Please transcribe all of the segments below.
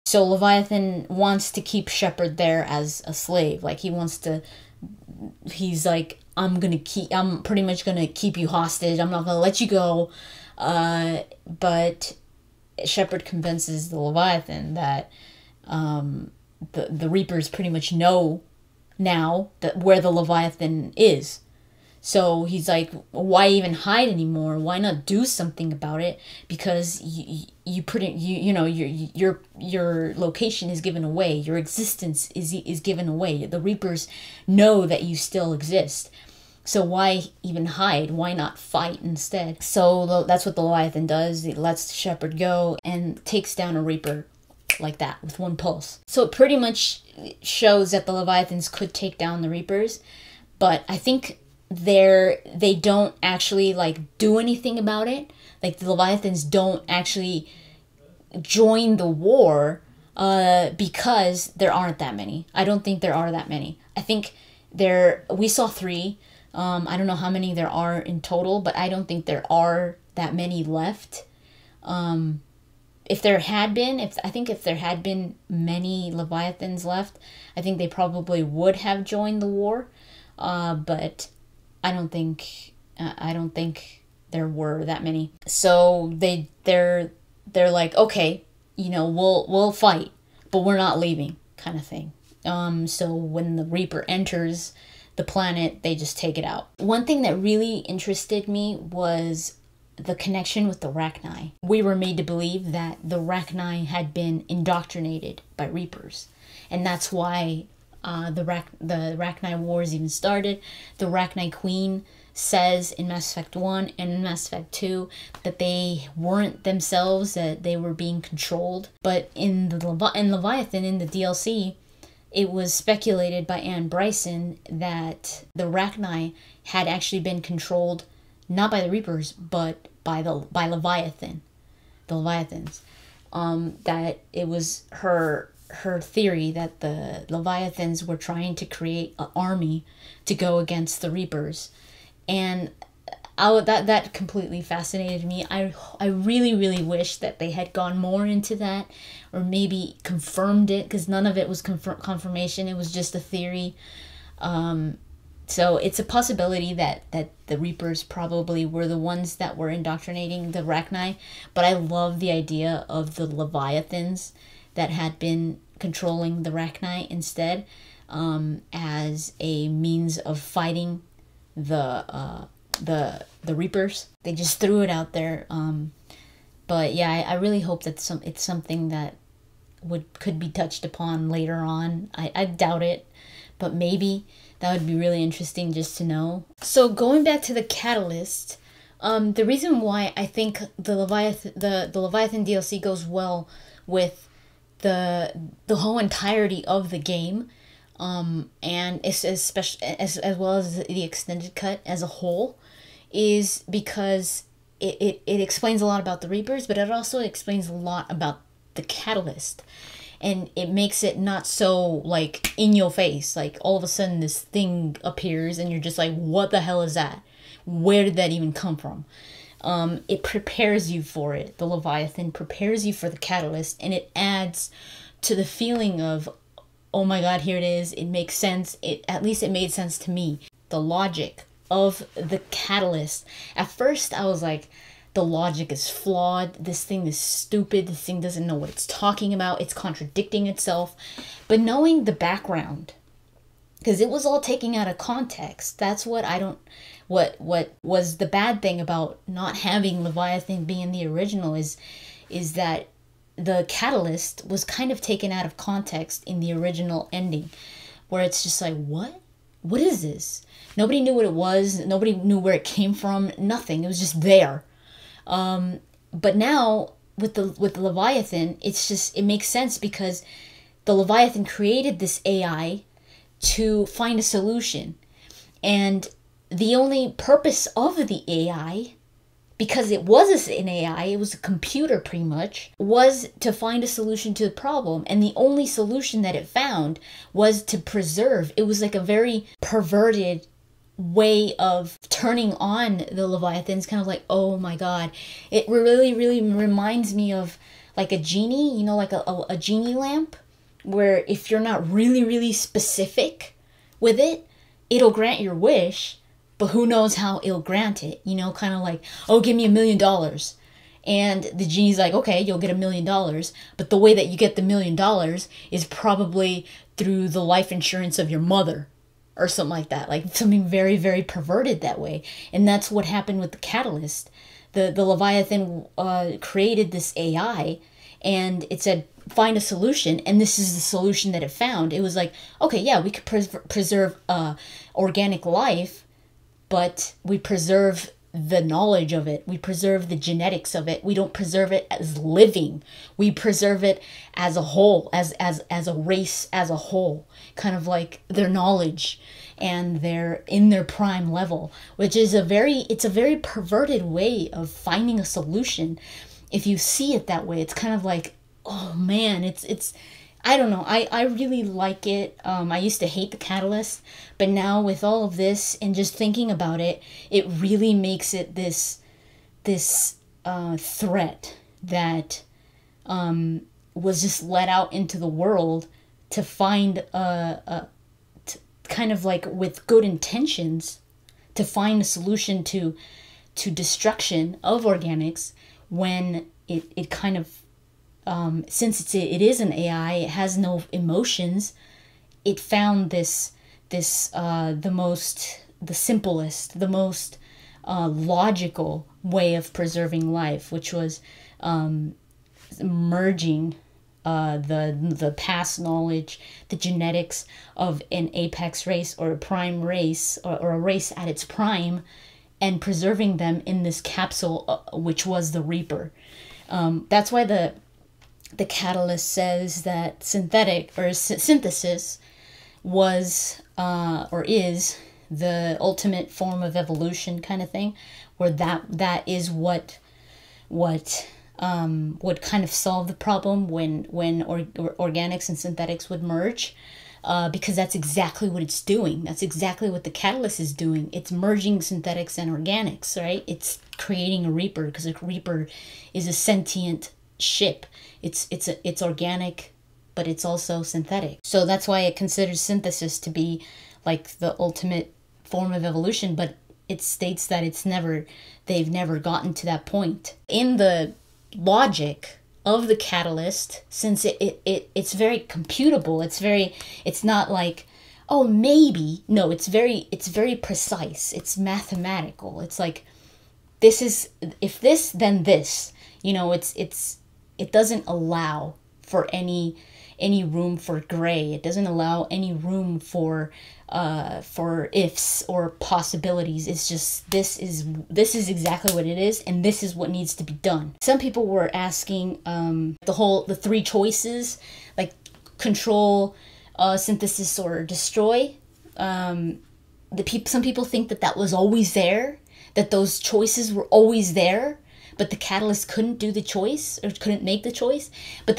So Leviathan wants to keep Shepard there as a slave. Like, he's like, I'm pretty much gonna keep you hostage. I'm not gonna let you go. But Shepard convinces the Leviathan that the Reapers pretty much know now that where the Leviathan is. So he's like, why even hide anymore? Why not do something about it? Because your location is given away. Your existence is given away. The Reapers know that you still exist. So why even hide? Why not fight instead? So that's what the Leviathan does. It lets Shepard go and takes down a Reaper like that with one pulse. So it pretty much shows that the Leviathans could take down the Reapers, but I think they don't actually like do anything about it. Like, the Leviathans don't actually join the war because there aren't that many. I don't think there are that many. I think we saw 3. I don't know how many there are in total, but I don't think there are that many left. If there had been many Leviathans left, I think they probably would have joined the war. But I don't think there were that many. So they're like, okay, we'll fight, but we're not leaving, kind of thing. So when the Reaper enters the planet, they just take it out. One thing that really interested me was the connection with the Rachni. We were made to believe that the Rachni had been indoctrinated by Reapers, and that's why the Rachni Wars even started. The Rachni Queen says in Mass Effect 1 and in Mass Effect 2 that they weren't themselves, that they were being controlled. But in Leviathan, in the DLC, it was speculated by Anne Bryson that the Rachni had actually been controlled not by the Reapers, but by Leviathan, the Leviathans. That it was her theory that the Leviathans were trying to create an army to go against the Reapers, and that completely fascinated me. I really, really wish that they had gone more into that, or maybe confirmed it, because none of it was confirmation. It was just a theory. So it's a possibility that the Reapers probably were the ones that were indoctrinating the Rachni, but I love the idea of the Leviathans that had been controlling the Rachni instead, as a means of fighting the Reapers. They just threw it out there. But yeah, I really hope that it's something that could be touched upon later on. I doubt it, but maybe. That would be really interesting just to know. So going back to the Catalyst, the reason why I think the Leviathan DLC goes well with the whole entirety of the game, and especially as well as the extended cut as a whole, is because it explains a lot about the Reapers, but it also explains a lot about the Catalyst. And it makes it not so, like, in your face. Like, all of a sudden this thing appears and you're just like, what the hell is that? Where did that even come from? It prepares you for it. The Leviathan prepares you for the Catalyst, and it adds to the feeling of, oh my god, here it is. It makes sense. At least it made sense to me. The logic of the Catalyst. At first I was like, the logic is flawed. This thing is stupid. This thing doesn't know what it's talking about. It's contradicting itself. But knowing the background, because it was all taken out of context. That's what what was the bad thing about not having Leviathan be in the original is that the Catalyst was kind of taken out of context in the original ending, where it's just like, what? What is this? Nobody knew what it was. Nobody knew where it came from. Nothing. It was just there. But now with the Leviathan, it makes sense, because the Leviathan created this AI to find a solution, and the only purpose of the AI, because it was an AI, it was a computer pretty much, was to find a solution to the problem, and the only solution that it found was to preserve. It was like a very perverted way of turning on the Leviathans, kind of like, oh my god. It really, really reminds me of like a genie, you know, like a genie lamp, where if you're not really, really specific with it, it'll grant your wish, but who knows how it'll grant it, you know, kind of like, oh, give me $1 million. And the genie's like, okay, you'll get $1 million, but the way that you get the $1 million is probably through the life insurance of your mother, or something like that, like something very, very perverted that way. And that's what happened with the catalyst. The Leviathan created this AI, and it said, find a solution, and this is the solution that it found. It was like, okay, yeah, we could preserve organic life, but we preserve the knowledge of it. We preserve the genetics of it. We don't preserve it as living. We preserve it as a whole, as a race, as a whole, kind of like their knowledge, and they're in their prime level, which is it's a very perverted way of finding a solution. If you see it that way, it's kind of like, oh man, it's I don't know. I really like it. I used to hate the catalyst, but now with all of this and just thinking about it, it really makes it this threat that was just let out into the world to find kind of like with good intentions to find a solution to destruction of organics, when it kind of since it is an AI, it has no emotions. It found the simplest, the most logical way of preserving life, which was merging the past knowledge, the genetics of an apex race or a prime race, or a race at its prime, and preserving them in this capsule, which was the Reaper. That's why the catalyst says that synthesis was or is the ultimate form of evolution, kind of thing, where that is what would kind of solve the problem when organics and synthetics would merge, because that's exactly what it's doing. That's exactly what the catalyst is doing. It's merging synthetics and organics, right? It's creating a Reaper, because a Reaper is a sentient ship. It's organic, but it's also synthetic. So that's why it considers synthesis to be like the ultimate form of evolution, but it states that they've never gotten to that point. In the logic of the catalyst, since it's very computable, it's not like, oh, maybe. No, it's very precise. It's mathematical. It's like, this is, if this, then this. You know, it doesn't allow for any room for gray. It doesn't allow any room for ifs or possibilities. It's just, this is exactly what it is, and this is what needs to be done. Some people were asking the 3 choices, like control, synthesis, or destroy. Some people think that was always there, that those choices were always there, but the catalyst couldn't do the choice, or couldn't make the choice. But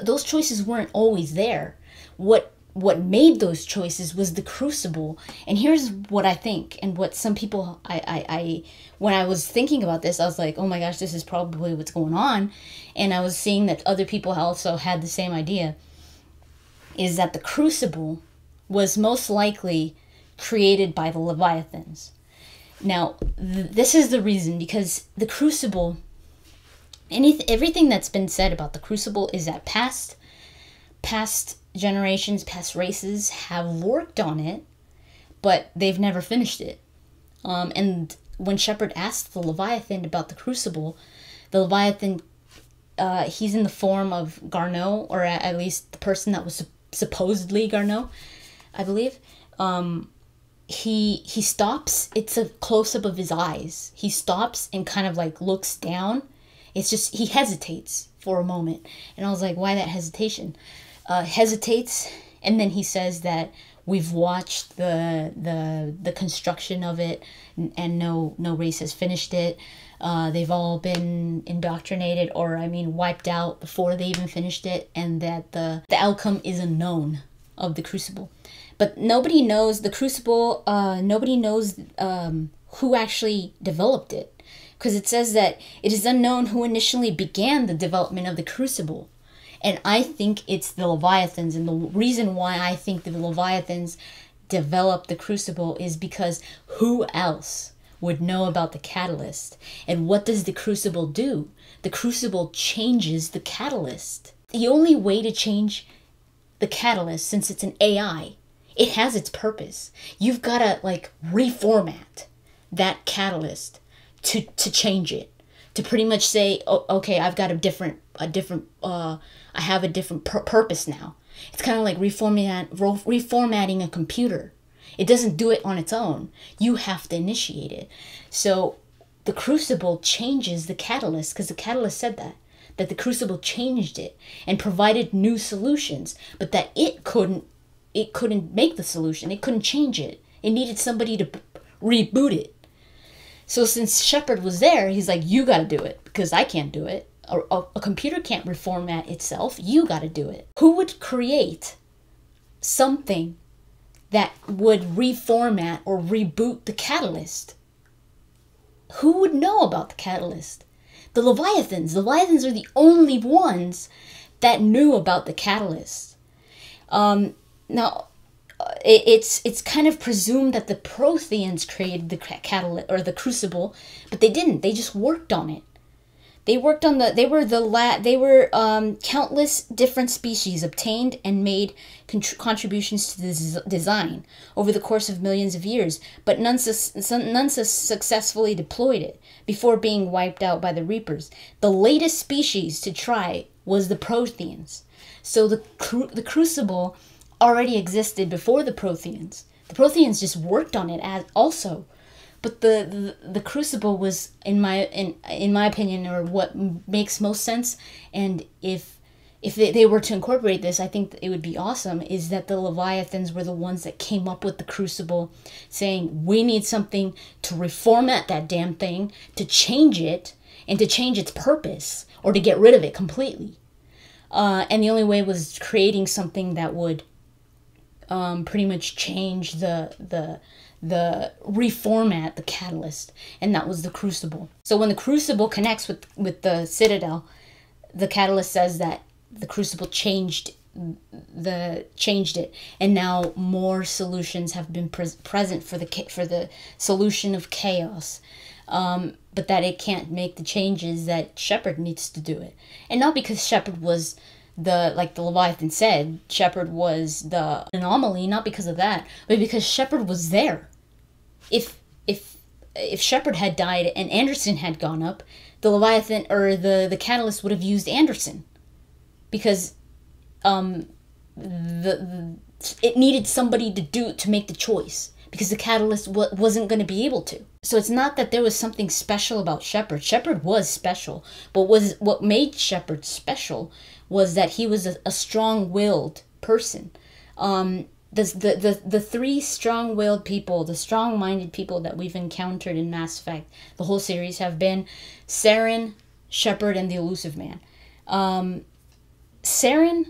those choices weren't always there. What made those choices was the crucible. And here's what I think, and what some people, when I was thinking about this, I was like, oh my gosh, this is probably what's going on. And I was seeing that other people also had the same idea, is that the crucible was most likely created by the Leviathans. Now, this is the reason, because the crucible, everything that's been said about the crucible is that past generations, past races have worked on it, but they've never finished it. And when Shepard asked the Leviathan about the crucible, the Leviathan, he's in the form of Garneau, or at least the person that was supposedly Garneau, I believe. He stops. It's a close-up of his eyes. He stops and kind of like looks down. It's just, he hesitates for a moment. And I was like, why that hesitation? Hesitates, and then he says that we've watched the construction of it, and no race has finished it. They've all been indoctrinated, or wiped out before they even finished it, and that the outcome is unknown. of the Crucible. But nobody knows the Crucible, nobody knows who actually developed it. Because it says that it is unknown who initially began the development of the Crucible. And I think it's the Leviathans. And the reason why I think the Leviathans developed the Crucible is because who else would know about the catalyst? And what does the Crucible do? The Crucible changes the catalyst. The only way to change the catalyst, since it's an AI, it has its purpose. You've got to like reformat that catalyst to change it. To pretty much say, oh, okay, I've got I have a different purpose now. It's kind of like reformatting a computer. It doesn't do it on its own. You have to initiate it. So the Crucible changes the catalyst, because the catalyst said that the Crucible changed it and provided new solutions, but that it couldn't make the solution. It couldn't change it. It needed somebody to reboot it. So since Shepard was there, he's like, you got to do it, because I can't do it. A computer can't reformat itself. You got to do it. Who would create something that would reformat or reboot the catalyst? Who would know about the catalyst? The Leviathans. The Leviathans are the only ones that knew about the catalyst. Now, it's kind of presumed that the Protheans created the catalyst or the Crucible, but they didn't. They just worked on it. They worked on countless different species obtained and made contributions to the design over the course of millions of years, but none successfully deployed it before being wiped out by the Reapers. The latest species to try was the Protheans. So the Crucible already existed before the Protheans. The Protheans just worked on it also. But the Crucible was, in my opinion, or what makes most sense, and if they were to incorporate this, I think it would be awesome, is that the Leviathans were the ones that came up with the Crucible, saying, we need something to reformat that damn thing, to change it, and to change its purpose, or to get rid of it completely. And the only way was creating something that would pretty much change the reformat, the catalyst, and that was the Crucible. So when the Crucible connects with the Citadel, the catalyst says that the Crucible changed it, and now more solutions have been present for the solution of chaos, but that it can't make the changes that Shepard needs to do it, and not because Shepard was like the Leviathan said, Shepard was the anomaly, not because of that, but because Shepard was there. If Shepard had died and Anderson had gone up, the Leviathan or the catalyst would have used Anderson, because it needed somebody to make the choice, because the catalyst wasn't going to be able to. So it's not that there was something special about Shepard. Shepard was special, but what made Shepard special was that he was a strong-willed person. The three strong-willed people, the strong-minded people that we've encountered in Mass Effect, the whole series, have been Saren, Shepard, and the Elusive Man. Saren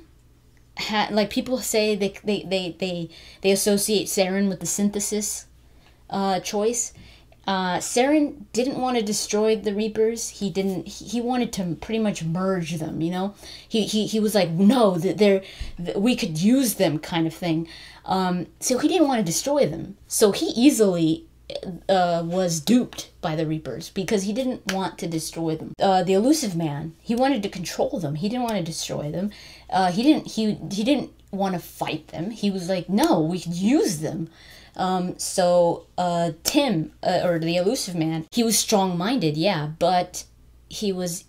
had, like, people say they associate Saren with the synthesis choice. Saren didn't want to destroy the Reapers. He wanted to pretty much merge them, you know? He was like, no, we could use them, kind of thing. So he didn't want to destroy them. So he easily was duped by the Reapers, because he didn't want to destroy them. The Elusive Man, he wanted to control them. He didn't want to destroy them. He didn't want to fight them. He was like, no, we could use them. So Tim, or the Elusive Man, he was strong-minded, yeah, but he was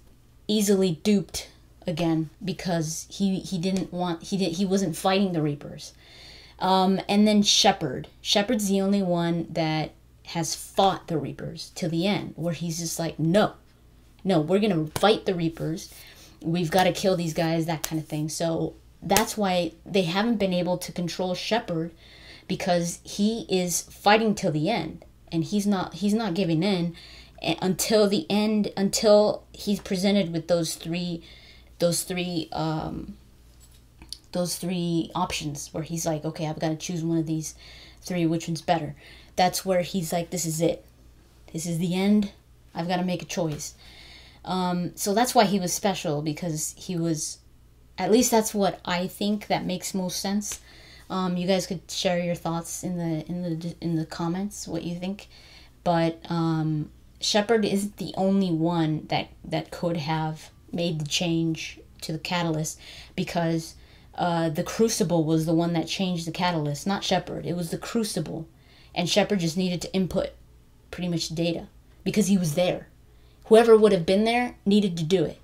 easily duped again, because he wasn't fighting the Reapers. And then Shepard's the only one that has fought the Reapers to the end, where he's just like, no, we're gonna fight the Reapers. We've got to kill these guys, that kind of thing. So that's why they haven't been able to control Shepard, because he is fighting till the end, and he's not giving in until the end, until he's presented with those three those three options where he's like, okay, I've got to choose one of these three, which one's better. That's where he's like, this is it. This is the end. I've got to make a choice. So that's why he was special, because he was, at least that's what I think that makes most sense. You guys could share your thoughts in the comments, what you think. But Shepard isn't the only one that could have made the change to the catalyst, because the Crucible was the one that changed the catalyst, not Shepard. It was the Crucible, and Shepard just needed to input pretty much data because he was there. Whoever would have been there needed to do it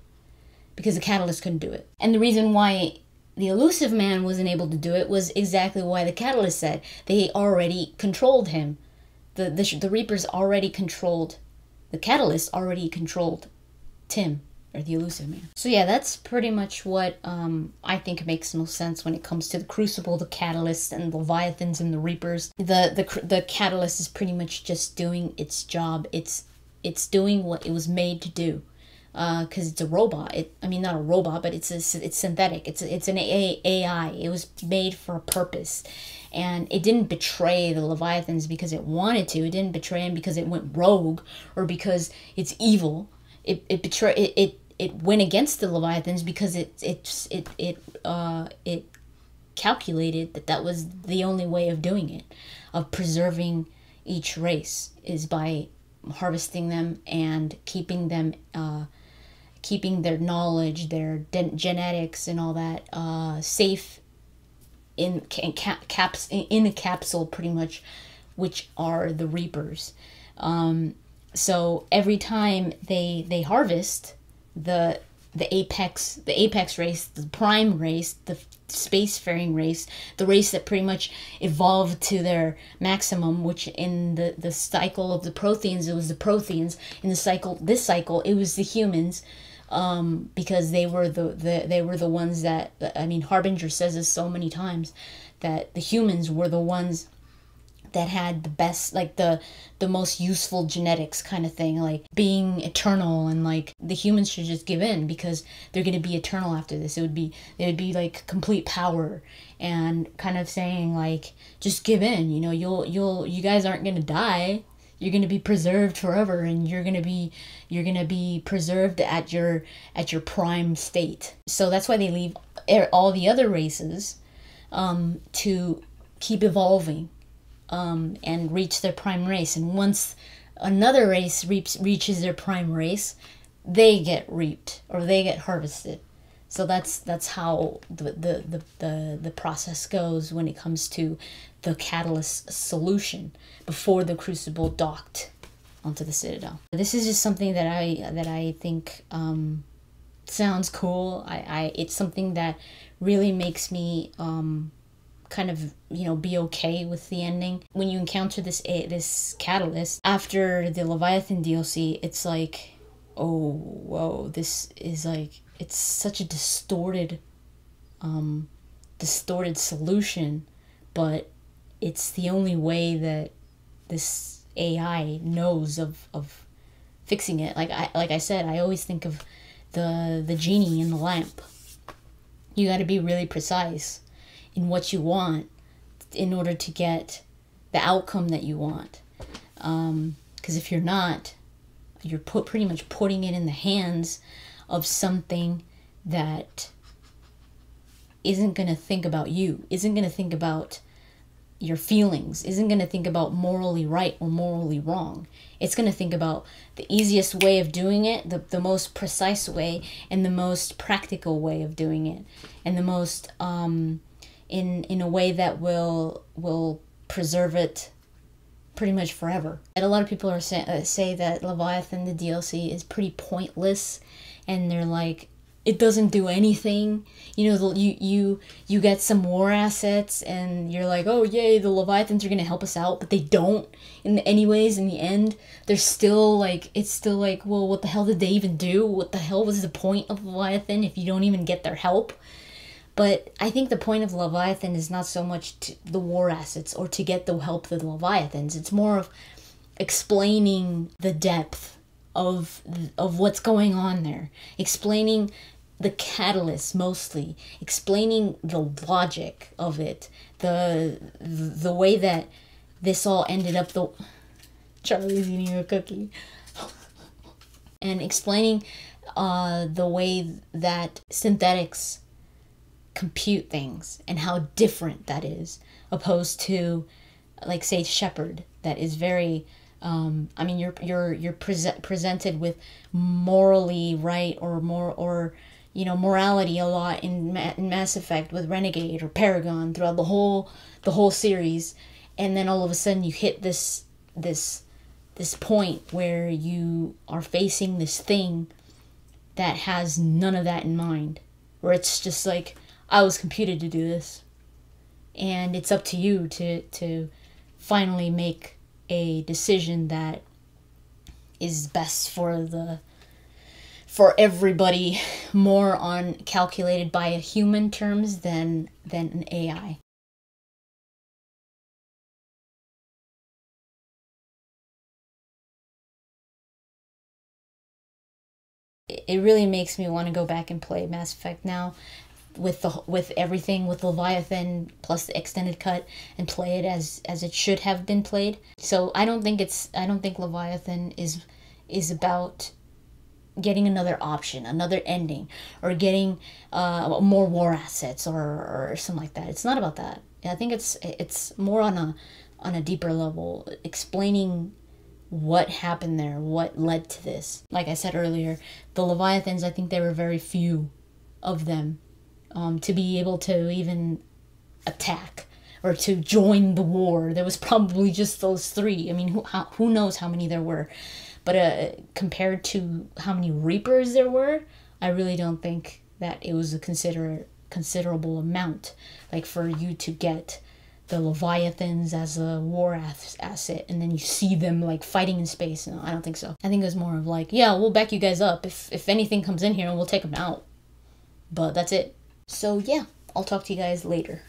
because the catalyst couldn't do it. And the reason why the Elusive Man wasn't able to do it was exactly why the catalyst said. They already controlled him. The Reapers already controlled, the catalyst already controlled Tim, or the Elusive Man. So yeah, that's pretty much what I think makes most sense when it comes to the Crucible, the Catalyst, and the Leviathans and the Reapers. The Catalyst is pretty much just doing its job. It's doing what it was made to do, because it's a robot. I mean, not a robot, but it's synthetic. It's an AI. It was made for a purpose, and it didn't betray the Leviathans because it wanted to. It didn't betray them because it went rogue or because it's evil. It went against the Leviathans because it calculated that was the only way of doing it, of preserving each race, is by harvesting them and keeping them, keeping their knowledge, their genetics and all that safe in a capsule, pretty much, which are the Reapers. So every time they harvest the apex race, the prime race, the spacefaring race, the race that pretty much evolved to their maximum, which in the cycle of the Protheans, it was the Protheans. In this cycle, it was the humans, because they were the ones that, I mean, Harbinger says this so many times, that the humans were the ones that had the best, like the most useful genetics, kind of thing, like being eternal, and like the humans should just give in because they're going to be eternal after this. They would be like complete power, and kind of saying like, just give in, you know, you guys aren't going to die. You're going to be preserved forever, and you're going to be preserved at your prime state. So that's why they leave all the other races to keep evolving, and reach their prime race. And once another race reaches their prime race, they get reaped, or they get harvested. So that's how the process goes when it comes to the catalyst solution before the Crucible docked onto the Citadel. This is just something that I think sounds cool. It's something that really makes me kind of, you know, be okay with the ending. When you encounter this catalyst after the Leviathan DLC, it's like, oh whoa, this is like, it's such a distorted solution, but it's the only way that this AI knows of fixing it. Like I said, I always think of the genie in the lamp. You got to be really precise in what you want in order to get the outcome that you want. Because if you're not, you're pretty much putting it in the hands of something that isn't going to think about you, isn't going to think about your feelings, isn't going to think about morally right or morally wrong. It's going to think about the easiest way of doing it, the most precise way, and the most practical way of doing it, and the most in a way that will preserve it pretty much forever. And a lot of people are say that Leviathan, the DLC, is pretty pointless, and they're like, it doesn't do anything. You know, you get some war assets, and you're like, oh yay, the Leviathans are gonna help us out, but they don't. Anyways, in the end, they're still like, it's still like, well, what the hell did they even do? What the hell was the point of Leviathan if you don't even get their help? But I think the point of Leviathan is not so much the war assets or to get the help of the Leviathans. It's more of explaining the depth of what's going on there. Explaining the catalyst, mostly explaining the logic of it, the way that this all ended up. The Charlie's eating a cookie. And explaining the way that synthetics compute things and how different that is, opposed to, like, say, Shepard, that is very I mean, you're presented with morally right, or more, or morality a lot in Mass Effect with Renegade or Paragon throughout the whole series, and then all of a sudden you hit this point where you are facing this thing that has none of that in mind, where it's just like, I was computed to do this, and it's up to you to finally make a decision that is best for everybody, more on calculated by a human terms than an AI. It really makes me want to go back and play Mass Effect now, with everything, with Leviathan plus the extended cut, and play it as it should have been played. So I don't think Leviathan is about getting another option, another ending, or getting more war assets, or something like that. It's not about that. I think it's more on a deeper level, explaining what happened there, what led to this. Like I said earlier, the Leviathans, I think there were very few of them to be able to even attack or to join the war. There was probably just those three. I mean, who knows how many there were? But compared to how many Reapers there were, I really don't think that it was a considerable amount. Like, for you to get the Leviathans as a war asset, and then you see them like fighting in space. No, I don't think so. I think it was more of like, yeah, we'll back you guys up if anything comes in here, and we'll take them out. But that's it. So yeah, I'll talk to you guys later.